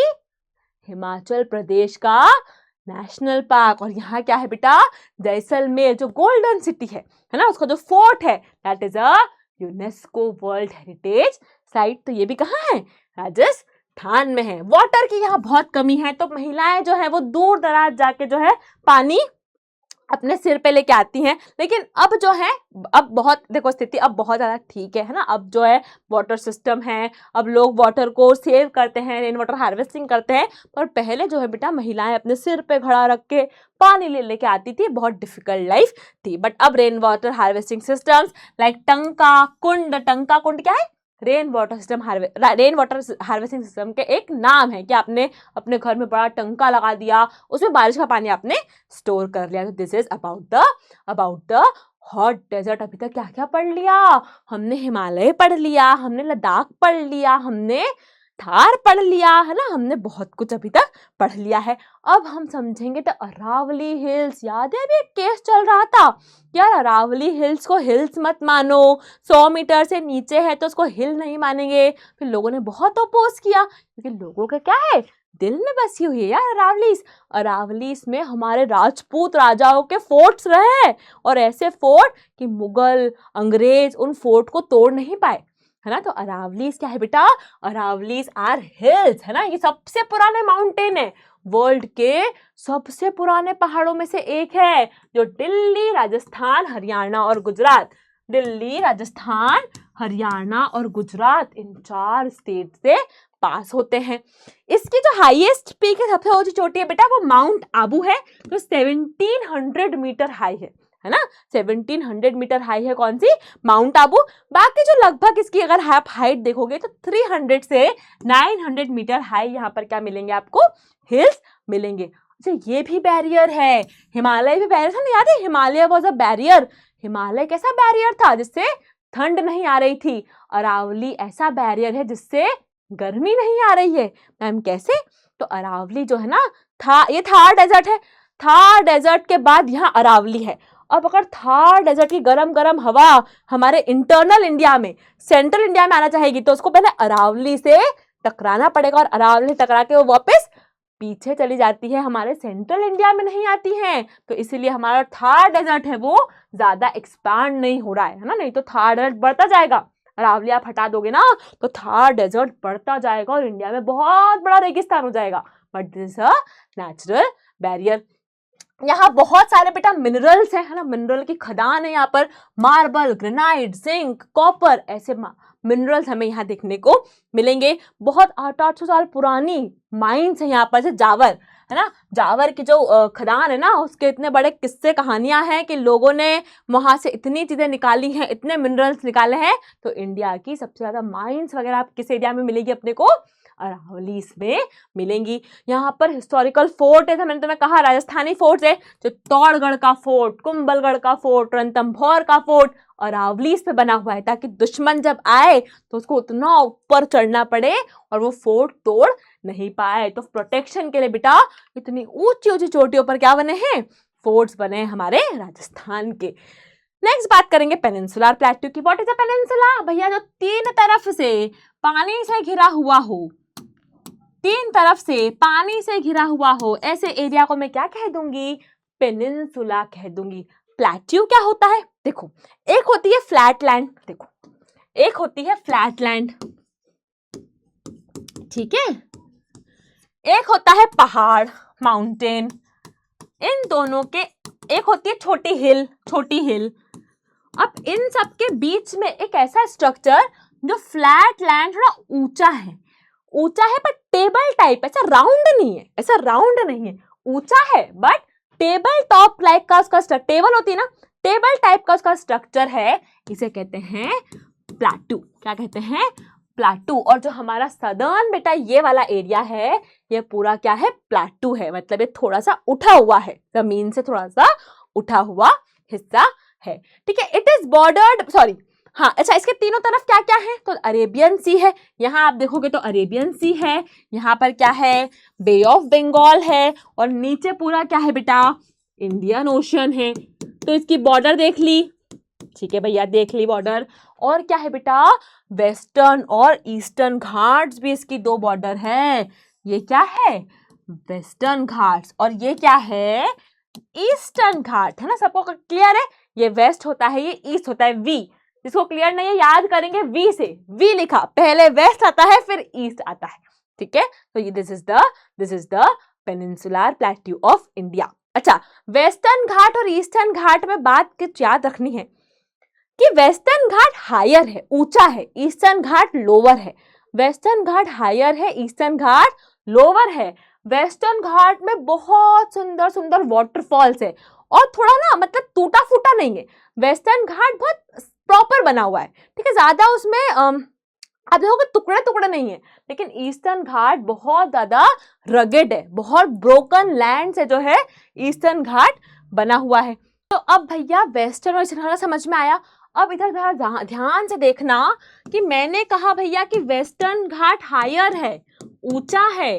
हिमाचल प्रदेश का नेशनल पार्क। और यहाँ क्या है बेटा, जैसलमेर जो गोल्डन सिटी है ना, उसका जो फोर्ट है that is a UNESCO world heritage site. तो ये भी कहाँ है, राजस्थान में है। वाटर की यहाँ बहुत कमी है, तो महिलाएं जो है वो दूर दराज जाके जो है पानी अपने सिर पे लेके आती हैं। लेकिन अब जो है, अब बहुत देखो स्थिति अब बहुत ज़्यादा ठीक है ना। अब जो है वाटर सिस्टम है, अब लोग वाटर को सेव करते हैं, रेन वाटर हार्वेस्टिंग करते हैं। पर पहले जो है बेटा महिलाएं अपने सिर पे घड़ा रख के पानी ले लेके आती थी, बहुत डिफिकल्ट लाइफ थी। बट अब rain water harvesting systems like टंका कुंड क्या है, रेन वाटर हार्वेस्टिंग सिस्टम के एक नाम है कि आपने अपने घर में बड़ा टंका लगा दिया, उसमें बारिश का पानी आपने स्टोर कर लिया। तो this is about the hot desert. अभी तक क्या क्या पढ़ लिया हमने, हिमालय पढ़ लिया हमने, लद्दाख पढ़ लिया हमने, थार पढ़ लिया है ना, हमने बहुत कुछ अभी तक पढ़ लिया है। अब हम समझेंगे तो अरावली हिल्स। याद है अभी एक केस चल रहा था यार, अरावली हिल्स को हिल्स मत मानो, 100 मीटर से नीचे है तो उसको हिल नहीं मानेंगे। फिर लोगों ने बहुत अपोज किया, क्योंकि लोगों का क्या है, दिल में बसी हुई है यार अरावलीस। अरावलीस में हमारे राजपूत राजाओं के फोर्ट्स रहे हैं, और ऐसे फोर्ट कि मुगल अंग्रेज उन फोर्ट को तोड़ नहीं पाए, है ना। तो अरावलीज क्या है बेटा, अरावलीज आर हिल्स, है ना। ये सबसे पुराने माउंटेन है, वर्ल्ड के सबसे पुराने पहाड़ों में से एक है, जो दिल्ली, राजस्थान, हरियाणा और गुजरात, दिल्ली, राजस्थान, हरियाणा और गुजरात इन 4 स्टेट से पास होते हैं। इसकी जो हाईएस्ट पीक है, सबसे ऊंची चोटी है बेटा, वो माउंट आबू है, जो 1700 मीटर हाई है ना। 1700 मीटर हाई है कौन सी, माउंट आबू। बाकी जो लगभग इसकी अगर आप हाइट देखोगे तो 300 से 900 मीटर हाई यहाँ पर क्या मिलेंगे आपको, हिल्स मिलेंगे। अच्छा ये भी बैरियर है, हिमालय भी बैरियर था ना, याद है Himalaya was a barrier. Himalaya कैसा बैरियर था, जिससे ठंड नहीं आ रही थी। अरावली ऐसा बैरियर है जिससे गर्मी नहीं आ रही है। मैम कैसे, तो अरावली जो है ना, ये थार डेजर्ट है, थार डेजर्ट के बाद यहाँ अरावली है। अब अगर थार डेजर्ट की गरम गरम हवा हमारे इंटरनल इंडिया में, सेंट्रल इंडिया में आना चाहेगी, तो उसको पहले अरावली से टकराना पड़ेगा, और अरावली टकरा के वो वापस पीछे चली जाती है, हमारे सेंट्रल इंडिया में नहीं आती हैं। तो इसीलिए हमारा थार डेजर्ट है वो ज्यादा एक्सपांड नहीं हो रहा है ना। नहीं तो थार डेजर्ट बढ़ता जाएगा, अरावली आप हटा दोगे ना तो थार डेजर्ट बढ़ता जाएगा और इंडिया में बहुत बड़ा रेगिस्तान हो जाएगा। But this is a natural barrier. यहाँ बहुत सारे बेटा मिनरल्स है ना, मिनरल की खदान है यहाँ पर, मार्बल, ग्रेनाइट, जिंक, कॉपर, ऐसे मिनरल्स हमें यहाँ देखने को मिलेंगे। बहुत 800 साल पुरानी माइंस है यहाँ पर, जैसे जावर है ना, जावर की जो खदान है ना, उसके इतने बड़े किस्से कहानियां हैं कि लोगों ने वहां से इतनी चीजें निकाली हैं, इतने मिनरल्स निकाले हैं। तो इंडिया की सबसे ज्यादा माइंस वगैरह आप किस एरिया में मिलेगी अपने को, अरावली में मिलेंगी। यहाँ पर हिस्टोरिकल फोर्ट है, मैंने तुम्हें कहा राजस्थानी फोर्ट है, जो तौड़गढ़ का फोर्ट, कुंभलगढ़ का फोर्ट, रणथंभौर का फोर्ट अरावली पे बना हुआ है, ताकि दुश्मन जब आए तो उसको उतना ऊपर चढ़ना पड़े और वो फोर्ट तोड़ नहीं पाए। तो प्रोटेक्शन के लिए बेटा इतनी ऊंची ऊंची चोटियों पर क्या बने हैं, फोर्ट्स बने हैं हमारे राजस्थान के। नेक्स्ट बात करेंगे पेनिनसुलर प्लेट्यू की। व्हाट इज अ पेनिनसुला, भैया जो 3 तरफ से पानी से घिरा हुआ हो, 3 तरफ से पानी से घिरा हुआ हो, ऐसे एरिया को मैं क्या कह दूंगी, पेनिनसुला कह दूंगी। प्लेट्यू क्या होता है, देखो एक होती है फ्लैट लैंड, देखो एक होती है फ्लैट लैंड, ठीक है, एक होता है पहाड़, माउंटेन, इन दोनों के एक होती है छोटी हिल, छोटी हिल। अब इन सब के बीच में एक ऐसा स्ट्रक्चर जो फ्लैट लैंड थोड़ा ऊंचा है, ऊंचा है पर टेबल टाइप, ऐसा राउंड नहीं है, ऐसा राउंड नहीं है, ऊंचा है बट टेबल टॉप लाइक का उसका टेबल होती है ना, टेबल टाइप का उसका स्ट्रक्चर है, इसे कहते हैं प्लेट्यू। क्या कहते हैं, प्लेट्यू। और जो हमारा सदर्न बेटा ये वाला एरिया है, ये पूरा क्या है, प्लेट्यू है, मतलब ये थोड़ा सा उठा हुआ है, जमीन से थोड़ा सा उठा हुआ हिस्सा है, ठीक है। इट इज बॉर्डर्ड, सॉरी हाँ अच्छा, इसके तीनों तरफ क्या क्या है, तो अरेबियन सी है, यहाँ आप देखोगे तो अरेबियन सी है, यहाँ पर क्या है, बे ऑफ बंगाल है, और नीचे पूरा क्या है बेटा, इंडियन ओशन है। तो इसकी बॉर्डर देख ली, ठीक है भैया देख ली बॉर्डर। और क्या है बेटा, वेस्टर्न और ईस्टर्न घाट्स भी इसकी 2 बॉर्डर है। ये क्या है, वेस्टर्न घाट्स, और ये क्या है, ईस्टर्न घाट, है ना। सबको क्लियर है, ये वेस्ट होता है, ये ईस्ट होता है, वी। जिसको क्लियर नहीं है याद करेंगे वी से, वी लिखा, पहले वेस्ट आता है फिर ईस्ट आता है, ठीक है। तो ये this is the peninsular plateau of India. अच्छा, वेस्टर्न घाट और ईस्टर्न घाट में बात कुछ याद रखनी है कि वेस्टर्न घाट हायर है, ऊंचा है, ईस्टर्न घाट लोअर है। वेस्टर्न घाट हायर है, ईस्टर्न घाट लोअर है। वेस्टर्न घाट में बहुत सुंदर सुंदर वाटरफॉल्स है, और थोड़ा ना मतलब टूटा फूटा नहीं है, वेस्टर्न घाट बहुत प्रॉपर बना हुआ है, ठीक है। ज्यादा उसमें आप देखोगे टुकड़े टुकड़े नहीं है, लेकिन ईस्टर्न घाट बहुत ज्यादा रगेड है, बहुत ब्रोकन लैंड से जो है ईस्टर्न घाट बना हुआ है। तो अब भैया वेस्टर्न और ईस्टर्न घाट समझ में आया। अब इधर ध्यान से देखना कि मैंने कहा भैया कि वेस्टर्न घाट हायर है, ऊंचा है,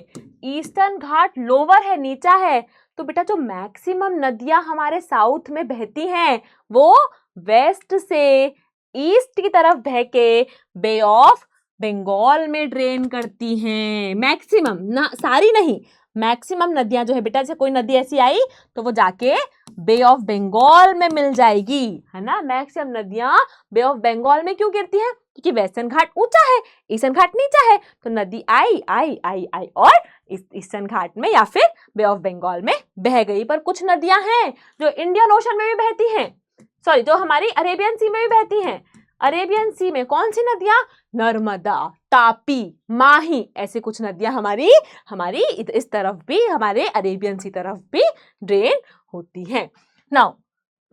ईस्टर्न घाट लोअर है, नीचा है। तो बेटा जो मैक्सिमम नदियां हमारे साउथ में बहती हैं वो वेस्ट से ईस्ट की तरफ बह के बे ऑफ बंगाल में ड्रेन करती हैं। मैक्सिमम ना, सारी नहीं, मैक्सिमम नदियां जो है बेटा, जैसे कोई नदी ऐसी आई तो वो जाके बे ऑफ बंगाल में मिल जाएगी, है ना। मैक्सिमम नदियां बे ऑफ बंगाल में क्यों गिरती हैं, क्योंकि वेस्टर्न घाट ऊंचा है, ईस्टर्न घाट नीचा है, तो नदी आई आई आई आई और ईस्टर्न घाट में या फिर बे ऑफ बंगाल में बह गई। पर कुछ नदियां हैं जो इंडियन ओशन में भी बहती हैं, सॉरी जो हमारी अरेबियन सी में भी बहती हैं। अरेबियन सी में कौन सी नदियां, नर्मदा, तापी, माही, ऐसे कुछ नदियां हमारी इस तरफ भी, हमारे अरेबियन सी तरफ भी ड्रेन होती हैं। नाउ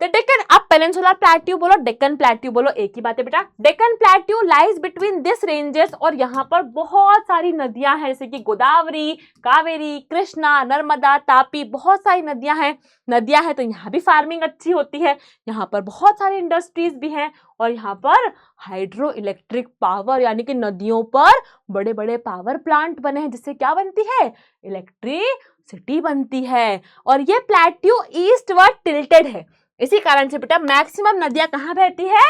द डेक्कन, आप पेनिनसुलर प्लेट्यू बोलो, डेक्कन प्लेट्यू बोलो, एक ही बात है बेटा। Deccan plateau lies between this ranges, और यहाँ पर बहुत सारी नदियां हैं, जैसे कि गोदावरी, कावेरी, कृष्णा, नर्मदा, तापी, बहुत सारी नदियां हैं। तो यहाँ भी फार्मिंग अच्छी होती है, यहाँ पर बहुत सारी इंडस्ट्रीज भी हैं, और यहाँ पर हाइड्रो इलेक्ट्रिक पावर, यानी कि नदियों पर बड़े बड़े पावर प्लांट बने हैं, जिससे क्या बनती है, इलेक्ट्रिसिटी बनती है। और ये प्लेट्यू ईस्टवर्ड टिल्टेड है, इसी कारण से बेटा मैक्सिमम नदियां कहाँ बहती है,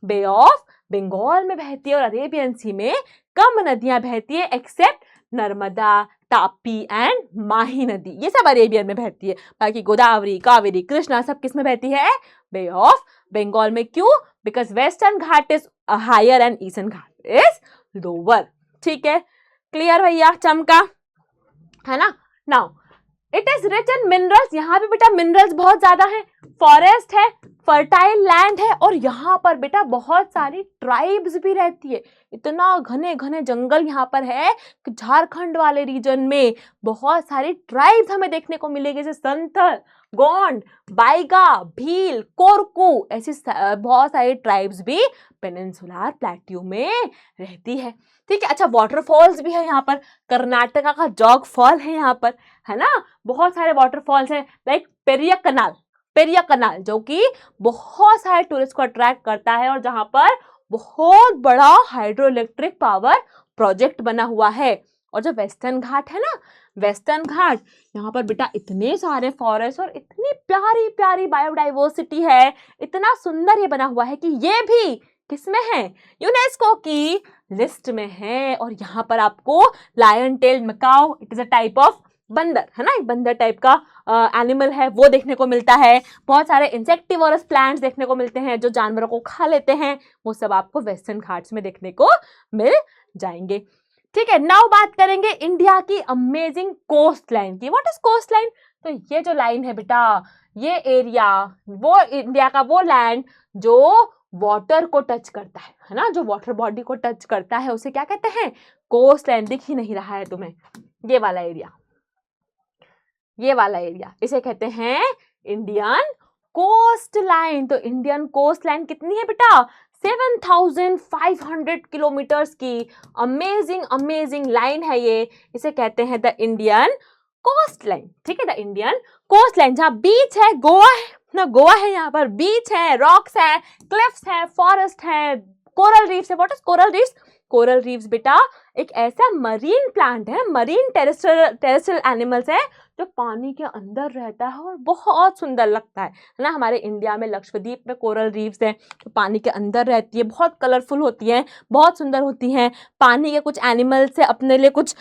बे ऑफ बंगाल में बहती है, और अरेबियन सी में कम नदियां बहती है, एक्सेप्ट नर्मदा, तापी एंड माही नदी, ये सब अरेबियन में बहती है। बाकी गोदावरी, कावेरी, कृष्णा सब किस में बहती है, बे ऑफ बंगाल में। क्यों, because western Ghat is higher and eastern Ghat is lower. ठीक है, क्लियर भैया, चमका, है ना। Now it is rich in minerals, यहाँ पे बेटा मिनरल्स बहुत ज्यादा हैं, फॉरेस्ट है, फर्टाइल लैंड है, और यहाँ पर बेटा बहुत सारी ट्राइब्स भी रहती है। इतना घने घने जंगल यहाँ पर है कि झारखंड वाले रीजन में बहुत सारी ट्राइब्स हमें देखने को मिलेगी, जैसे संथल, गोंड, बाइगा, भील, कोरकू, ऐसी बहुत सारी ट्राइब्स भी पेनिनसुलर प्लेट्यू में रहती है। ठीक है, अच्छा वाटरफॉल्स भी है यहाँ पर, कर्नाटका का जॉग फॉल है यहाँ पर, है ना। बहुत सारे वाटरफॉल्स हैं, लाइक पेरिया कनाल जो कि बहुत सारे टूरिस्ट को अट्रैक्ट करता है, और जहां पर बहुत बड़ा हाइड्रो इलेक्ट्रिक पावर प्रोजेक्ट बना हुआ है। और जो वेस्टर्न घाट है ना, वेस्टर्न घाट, यहाँ पर बेटा इतने सारे फॉरेस्ट और इतनी प्यारी प्यारी बायोडाइवर्सिटी है, इतना सुंदर ये बना हुआ है कि ये भी किसमें है, यूनेस्को की लिस्ट में है। और यहाँ पर आपको lion tailed macaque, it is a type of बंदर, है ना, एक बंदर टाइप का एनिमल है, वो देखने को मिलता है। बहुत सारे इंसेक्टिवोरस प्लांट्स देखने को मिलते हैं जो जानवरों को खा लेते हैं, वो सब आपको वेस्टर्न घाट्स में देखने को मिल जाएंगे। ठीक है, नाउ बात करेंगे इंडिया की अमेजिंग कोस्ट लाइन की। व्हाट इज कोस्ट लाइन, तो ये जो लाइन है बेटा, ये एरिया, वो इंडिया का वो लैंड जो वाटर को टच करता है ना, जो वाटर बॉडी को टच करता है, उसे क्या कहते हैं, कोस्ट लाइन। दिख ही नहीं रहा है तुम्हें, ये वाला एरिया, ये वाला एरिया, इसे कहते हैं इंडियन कोस्ट लाइन। तो इंडियन कोस्ट लाइन कितनी है बेटा, 7,500 किलोमीटर्स की अमेजिंग लाइन है ये, इसे कहते हैं द इंडियन कोस्ट लाइन। ठीक है, द इंडियन कोस्ट लाइन, जहाँ बीच है, गोवा है ना, गोवा है, यहाँ पर बीच है, रॉक्स है, क्लिफ्स है, फॉरेस्ट है, कोरल रीफ्स है। What is coral reefs, coral reefs बेटा एक ऐसा मरीन प्लांट है, मरीन टेरेस्ट्रियल एनिमल्स है जो पानी के अंदर रहता है और बहुत सुंदर लगता है ना। हमारे इंडिया में लक्षद्वीप में कोरल रीफ्स हैं जो पानी के अंदर रहती है, बहुत कलरफुल होती हैं, बहुत सुंदर होती हैं। पानी के कुछ एनिमल्स से अपने लिए कुछ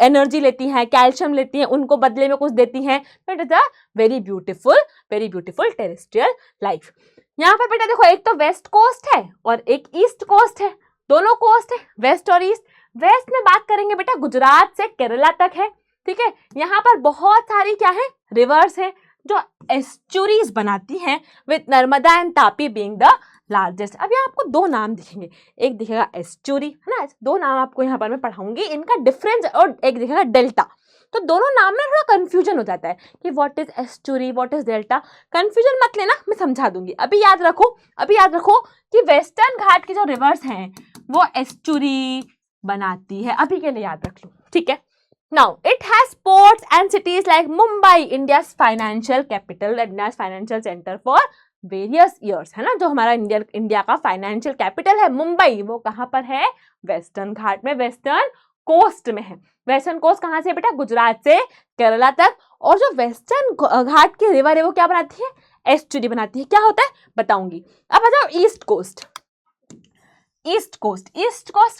एनर्जी लेती हैं, कैल्शियम लेती हैं, उनको बदले में कुछ देती हैं। तो it is a very beautiful terrestrial life. यहाँ पर बेटा देखो, एक तो वेस्ट कोस्ट है और एक ईस्ट कोस्ट है, दोनों कोस्ट है, वेस्ट और ईस्ट। वेस्ट में बात करेंगे बेटा, गुजरात से केरला तक है, ठीक है। यहाँ पर बहुत सारी क्या है, रिवर्स है जो एस्चुरीज बनाती हैं, with Narmada and Tapi being the largest. अब यहाँ आपको दो नाम दिखेंगे, एक दिखेगा एस्चुरी, है ना, दो नाम आपको यहाँ पर मैं पढ़ाऊंगी, इनका डिफरेंस, और एक दिखेगा डेल्टा। तो दोनों नाम में थोड़ा कंफ्यूजन हो जाता है कि what is estuary, what is delta. Confusion मत लेना, मैं समझा दूंगी। अभी याद रखो कि वेस्टर्न घाट की जो रिवर्स हैं वो एस्चुरी बनाती है, अभी के लिए याद रख लो, ठीक है। Now it has ports and cities like Mumbai, India's financial capital, India's financial centre for various years, है ना। जो हमारा इंडिया का फाइनेंशियल कैपिटल है मुंबई, वो कहाँ पर है, वेस्टर्न घाट में, वेस्टर्न कोस्ट में है। वेस्टर्न कोस्ट कहाँ से बेटा, गुजरात से केरला तक। और जो वेस्टर्न घाट की रिवर है वो क्या बनाती है, एस्चुरी बनाती है। क्या होता है बताऊंगी। अब आ जाओ ईस्ट कोस्ट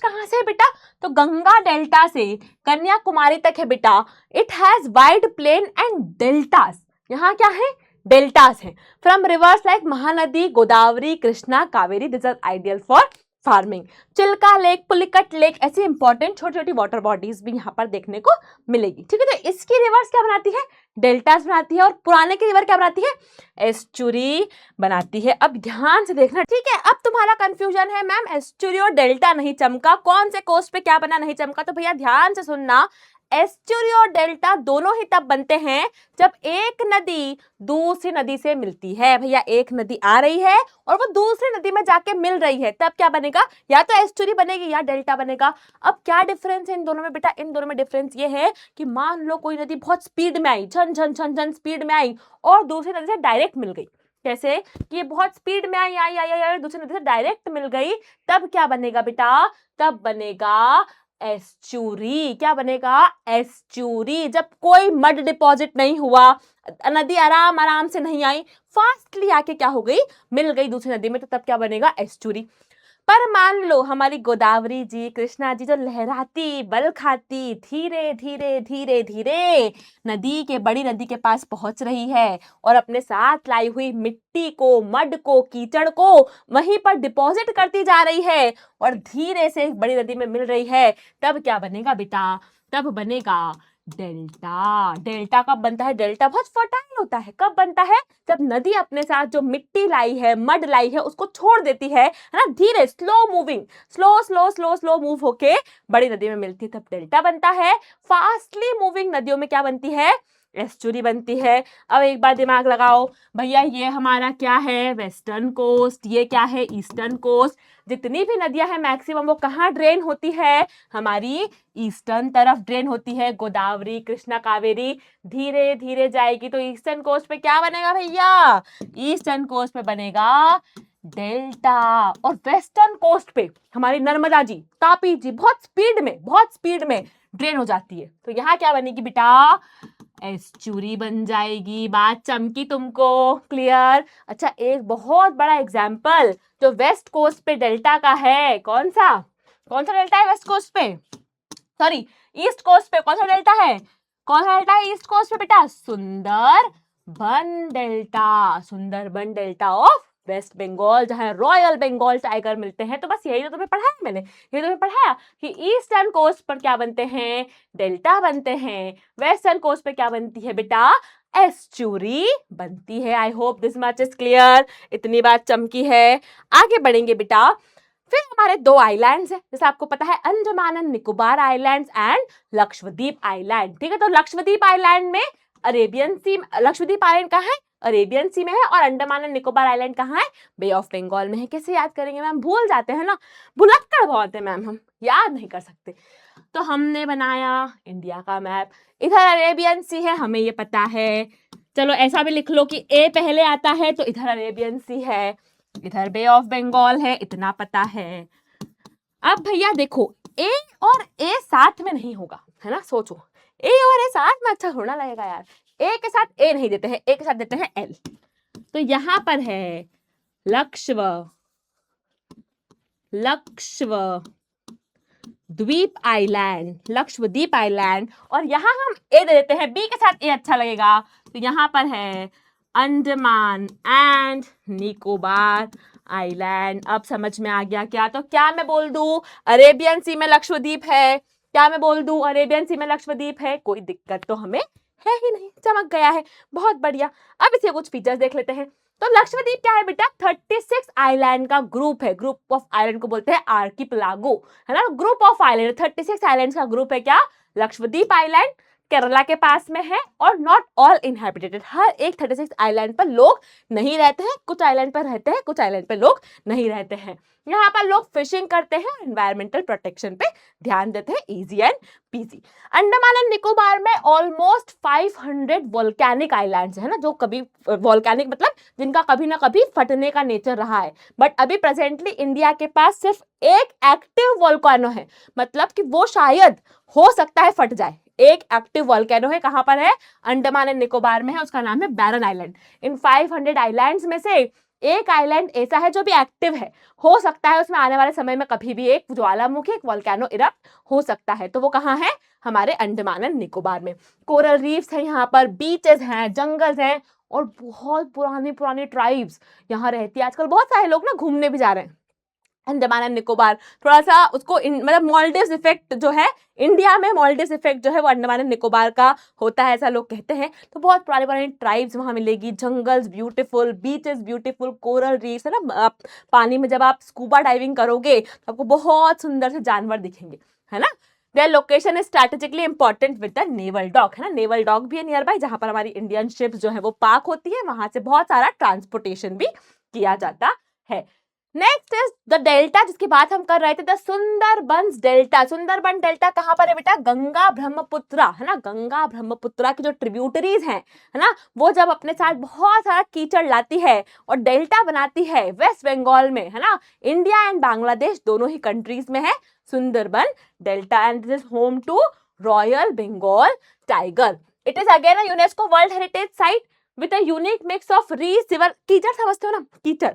कहाँ से है बेटा, तो गंगा डेल्टा से कन्याकुमारी तक है बेटा। It has wide plain and deltas, यहाँ क्या है, डेल्टास है। From rivers like Mahanadi, Godavari, Krishna, Kaveri, this are ideal for farming. Chilka lake, Pulicat lake, ऐसी इंपॉर्टेंट छोटी छोटी वाटर बॉडीज भी यहाँ पर देखने को मिलेगी, ठीक है। तो इसकी रिवर्स क्या बनाती है, डेल्टास बनाती है, और पुराने की रिवर क्या बनाती है, एस्चुरी बनाती है। अब ध्यान से देखना, ठीक है। अब तुम्हारा कंफ्यूजन है, मैम एस्चुरी और डेल्टा नहीं चमका, कौन से कोस्ट पे क्या बना नहीं चमका। तो भैया ध्यान से सुनना, एस्चुरी और डेल्टा दोनों ही तब बनते हैं जब एक नदी दूसरी नदी से मिलती है। भैया एक नदी आ रही है और वो दूसरी नदी में जाके मिल रही है, तब क्या बनेगा, या तो एस्चुरी बनेगी या डेल्टा बनेगा। अब क्या डिफरेंस है इन दोनों में बेटा, इन दोनों में डिफरेंस ये है कि मान लो कोई नदी बहुत स्पीड में आई, झन झन झन झन स्पीड में आई, और दूसरी नदी से डायरेक्ट मिल गई। कैसे कि ये बहुत स्पीड में आई दूसरी नदी से डायरेक्ट मिल गई, तब क्या बनेगा बेटा, तब बनेगा एस्चुरी। क्या बनेगा, एस्चुरी। जब कोई मड डिपॉजिट नहीं हुआ, नदी आराम से नहीं आई, फास्टली आके क्या हो गई, मिल गई दूसरी नदी में, तो तब क्या बनेगा, एस्चुरी। पर मान लो हमारी गोदावरी जी, कृष्णा जी जो लहराती बल खाती धीरे धीरे धीरे धीरे नदी के, बड़ी नदी के पास पहुंच रही है और अपने साथ लाई हुई मिट्टी को, मड को, कीचड़ को वहीं पर डिपॉजिट करती जा रही है और धीरे से बड़ी नदी में मिल रही है, तब क्या बनेगा बेटा, तब बनेगा डेल्टा। डेल्टा कब बनता है, डेल्टा बहुत फर्टाइल होता है, कब बनता है, जब नदी अपने साथ जो मिट्टी लाई है, मड लाई है, उसको छोड़ देती है ना, धीरे स्लो मूविंग, स्लो मूव होके बड़ी नदी में मिलती है, तब डेल्टा बनता है। फास्टली मूविंग नदियों में क्या बनती है, एस्चुरी बनती है। अब एक बार दिमाग लगाओ भैया, ये हमारा क्या है, वेस्टर्न कोस्ट, ये क्या है, ईस्टर्न कोस्ट। जितनी भी नदियां हैं मैक्सिमम वो कहाँ ड्रेन होती है, हमारी ईस्टर्न तरफ ड्रेन होती है। गोदावरी, कृष्णा, कावेरी धीरे धीरे जाएगी, तो ईस्टर्न कोस्ट पे क्या बनेगा भैया, ईस्टर्न कोस्ट पे बनेगा डेल्टा। और वेस्टर्न कोस्ट पे हमारी नर्मदा जी, तापी जी बहुत स्पीड में ड्रेन हो जाती है, तो यहाँ क्या बनेगी बेटा, एस्चुरी बन जाएगी। बात चमकी तुमको, क्लियर। अच्छा एक बहुत बड़ा एग्जाम्पल जो वेस्ट कोस्ट पे डेल्टा का है, कौन सा डेल्टा है वेस्ट कोस्ट पे, सॉरी ईस्ट कोस्ट पे, कौन सा डेल्टा है ईस्ट कोस्ट पे बेटा, सुंदरबन डेल्टा ऑफ वेस्ट बंगाल, जहां रॉयल बंगाल टाइगर मिलते हैं। तो बस यही तो तुम्हें पढ़ाया मैंने, ये तुम्हें पढ़ाया कि ईस्टर्न कोस्ट पर क्या बनते हैं, डेल्टा बनते हैं, वेस्टर्न कोस्ट पे क्या बनती है बेटा, एस्चुरी बनती है। I hope this much is clear, इतनी बात चमकी है। आगे बढ़ेंगे बेटा, फिर हमारे दो आइलैंड्स हैं, जैसे आपको पता है Andaman and Nicobar islands and Lakshadweep island, ठीक है। तो लक्षद्वीप आइलैंड में अरेबियन सी, लक्षद्वीप आइलैंड कहाँ है, अरेबियन सी में है, और अंडमान एंड निकोबार आइलैंड कहाँ है, बे ऑफ बंगाल में है। कैसे याद करेंगे मैम, भूल जाते हैं ना, भुलक्कड़ बहुत है मैम, हम याद नहीं कर सकते। तो हमने बनाया इंडिया का मैप, इधर अरेबियन सी है, हमें ये पता है। चलो ऐसा भी लिख लो कि ए पहले आता है, तो इधर अरेबियन सी है, इधर बे ऑफ बंगाल है, इतना पता है। अब भैया देखो ए और ए साथ में नहीं होगा, है ना, सोचो ए और ए साथ में अच्छा थोड़ा लगेगा यार, ए के साथ ए नहीं देते हैं, ए के साथ देते हैं एल। तो यहां पर है लक्षव, लक्षद्वीप आइलैंड, लक्षद्वीप आइलैंड, और यहां हम ए दे देते हैं, बी के साथ ए अच्छा लगेगा, तो यहां पर है अंडमान एंड निकोबार आइलैंड। अब समझ में आ गया क्या? तो क्या मैं बोल दूं अरेबियन सी में लक्षद्वीप है, क्या मैं बोल दूं अरेबियन सी में लक्षद्वीप है? कोई दिक्कत तो हमें है ही नहीं, चमक गया है, बहुत बढ़िया। अब इसके कुछ फीचर्स देख लेते हैं। तो लक्षद्वीप क्या है बेटा? 36 आइलैंड का ग्रुप है, ग्रुप ऑफ आइलैंड को बोलते हैं आर्किपेलागो, है ना, ग्रुप ऑफ आइलैंड, 36 आइलैंड्स का ग्रुप है क्या? लक्षद्वीप आइलैंड, केरला के पास में है, और नॉट ऑल इनहैबिटेड, हर एक 36 आइलैंड पर लोग नहीं रहते हैं, कुछ आइलैंड पर रहते हैं, कुछ आइलैंड पर लोग नहीं रहते हैं। यहाँ पर लोग फिशिंग करते हैं, एनवायरमेंटल प्रोटेक्शन पे ध्यान देते हैं, easy and PC. Andaman and Nicobar में ऑलमोस्ट 500 वोल्केनिक आइलैंड्स है ना, जो कभी वोल्केनिक मतलब जिनका कभी ना कभी फटने का नेचर रहा है, बट अभी प्रेजेंटली इंडिया के पास सिर्फ एक एक्टिव वोल्केनो है, मतलब कि वो शायद हो सकता है फट जाए। एक एक्टिव वोल्केनो है, कहां पर है? अंडमान एंड निकोबार में है, उसका नाम है बैरन आइलैंड। इन 500 आइलैंड्स में से एक आइलैंड ऐसा है जो भी एक्टिव है, हो सकता है उसमें आने वाले समय में कभी भी एक ज्वालामुखी, एक वोल्केनो इरप्ट हो सकता है, तो वो कहाँ है? हमारे अंडमान एंड निकोबार में। कोरल रीफ्स है यहाँ पर, बीचेस हैं, जंगल्स हैं, और बहुत पुरानी पुरानी ट्राइब्स यहाँ रहती है। आजकल बहुत सारे लोग ना घूमने भी जा रहे हैं अंडमान एंड निकोबार, थोड़ा सा उसको मतलब मॉलडीव्स इफेक्ट जो है, इंडिया में मॉलडीव्स इफेक्ट जो है वो अंडमान एंड निकोबार का होता है, ऐसा लोग कहते हैं। तो बहुत पुरानी पुरानी ट्राइब्स वहाँ मिलेगी, jungles beautiful, beaches beautiful, coral reefs, है ना, आप पानी में जब आप स्कूबा डाइविंग करोगे तो आपको बहुत सुंदर से जानवर दिखेंगे, है ना। Their location is strategically important with the naval dock, है ना, नेवल डॉक भी है नियर बाय, जहां पर हमारी इंडियन शिप्स जो है वो पार्क होती है, वहां से बहुत सारा ट्रांसपोर्टेशन भी किया जाता है। नेक्स्ट इज द डेल्टा, जिसकी बात हम कर रहे थे, the Sundarbans delta. Sundarban delta कहां पर है बेटा? गंगा ब्रह्मपुत्रा, है ना, गंगा ब्रह्मपुत्रा की जो ट्रिब्यूटरीज हैं, है ना, वो जब अपने साथ बहुत सारा कीचड़ लाती है और डेल्टा बनाती है वेस्ट बंगाल में, है ना, इंडिया एंड बांग्लादेश दोनों ही कंट्रीज में है Sundarban delta, and this is home to royal Bengal tiger. It is again a UNESCO world heritage site with a unique mix of rich river. कीचड़ समझते हो ना, कीचड़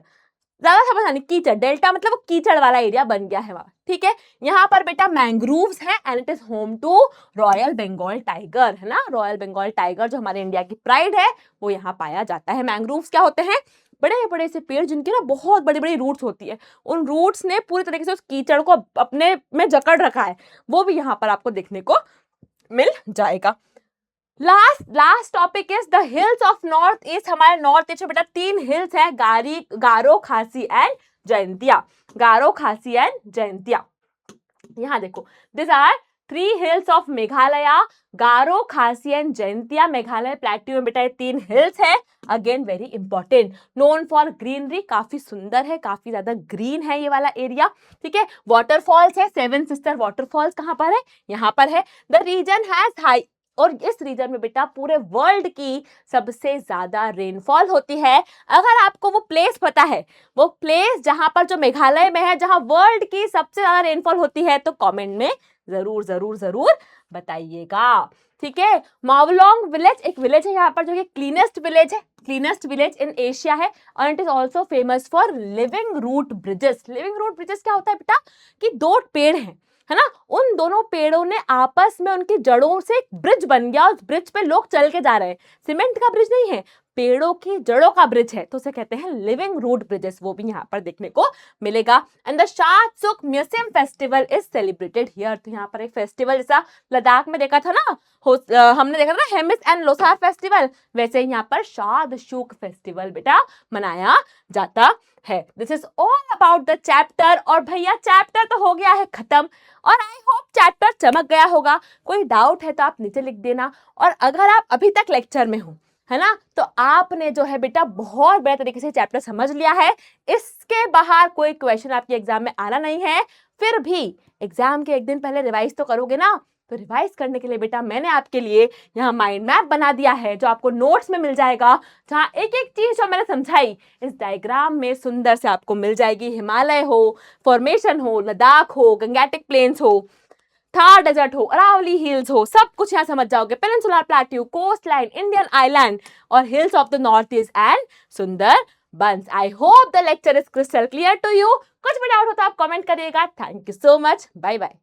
ज्यादा समझ आनी, कीचड़, डेल्टा मतलब वो कीचड़ वाला एरिया बन गया है वहां, ठीक है। यहाँ पर बेटा मैंग्रोव्स हैं, and it is home to royal Bengal tiger, है ना, रॉयल बंगाल टाइगर जो हमारे इंडिया की प्राइड है वो यहाँ पाया जाता है। मैंग्रोव्स क्या होते हैं? बड़े बड़े से पेड़ जिनकी ना बहुत बड़ी बड़ी रूट्स होती है, उन रूट्स ने पूरी तरीके से उस कीचड़ को अपने में जकड़ रखा है, वो भी यहाँ पर आपको देखने को मिल जाएगा। Last topic is the hills of north east. हमारे नॉर्थ ईस्ट में बेटा 3 हिल्स हैं, गारो, Khasi and Jaintia. Garo, Khasi and Jaintia, यहाँ देखो, this are 3 hills of Meghalaya, Garo, Khasi and Jaintia. Meghalaya plateau में बेटा ये 3 हिल्स है, again very important, known for greenery, काफी सुंदर है, काफी ज्यादा ग्रीन है ये वाला एरिया, ठीक है। वाटरफॉल्स है, 7 सिस्टर वाटरफॉल्स कहाँ पर है? यहाँ पर है। द रीजन हैज हाई, और इस रीजन में बेटा पूरे वर्ल्ड की सबसे ज्यादा रेनफॉल होती है। अगर आपको वो प्लेस पता है, वो प्लेस जहां पर जो मेघालय में है, जहां वर्ल्ड की सबसे ज्यादा रेनफॉल होती है, तो कमेंट में जरूर जरूर जरूर बताइएगा, ठीक है। मावलोंग विलेज एक विलेज है यहाँ पर जो कि क्लीनेस्ट विलेज है, क्लीनेस्ट विलेज इन एशिया है, और it is also famous for living root bridges. Living root bridges क्या होता है बेटा? कि 2 पेड़ हैं, है ना, उन दोनों पेड़ों ने आपस में उनकी जड़ों से एक ब्रिज बन गया, उस ब्रिज पे लोग चल के जा रहे हैं। सीमेंट का ब्रिज नहीं है, पेड़ों की जड़ों का ब्रिज है, तो उसे कहते हैं लिविंग रूट ब्रिजेस, वो भी यहाँ पर देखने को मिलेगा। एंड द शादसुक museum festival is celebrated here. तो यहाँ पर एक फेस्टिवल जैसा लद्दाख में देखा था ना, हमने देखा था ना हेमिस एंड लोसार फेस्टिवल, वैसे यहाँ पर शादशुक फेस्टिवल बेटा मनाया जाता है। This is all about the chapter. और भैया चैप्टर तो हो गया है खत्म, और आई होप चैप्टर चमक गया होगा। कोई डाउट है तो आप नीचे लिख देना, और अगर आप अभी तक लेक्चर में हो, है ना, तो आपने जो है बेटा बहुत बढ़िया तरीके से चैप्टर समझ लिया है। इसके बाहर कोई क्वेश्चन आपके एग्जाम में आना नहीं है, फिर भी एग्जाम के एक दिन पहले रिवाइज तो करोगे ना, तो रिवाइज करने के लिए बेटा मैंने आपके लिए यहाँ माइंड मैप बना दिया है जो आपको नोट्स में मिल जाएगा, जहाँ एक एक चीज जो मैंने समझाई इस डायग्राम में सुंदर से आपको मिल जाएगी। हिमालय हो, फॉर्मेशन हो, लद्दाख हो, गंगेटिक प्लेन्स हो, थार डेजर्ट हो, अरावली हिल्स हो, सब कुछ यहाँ समझ जाओगे। Peninsular plateau, coast line, Indian island और hills of the north east and Sundarbans. I hope the lecture is crystal clear to you. कुछ भी डाउट हो तो आप कमेंट करिएगा। Thank you so much. Bye bye.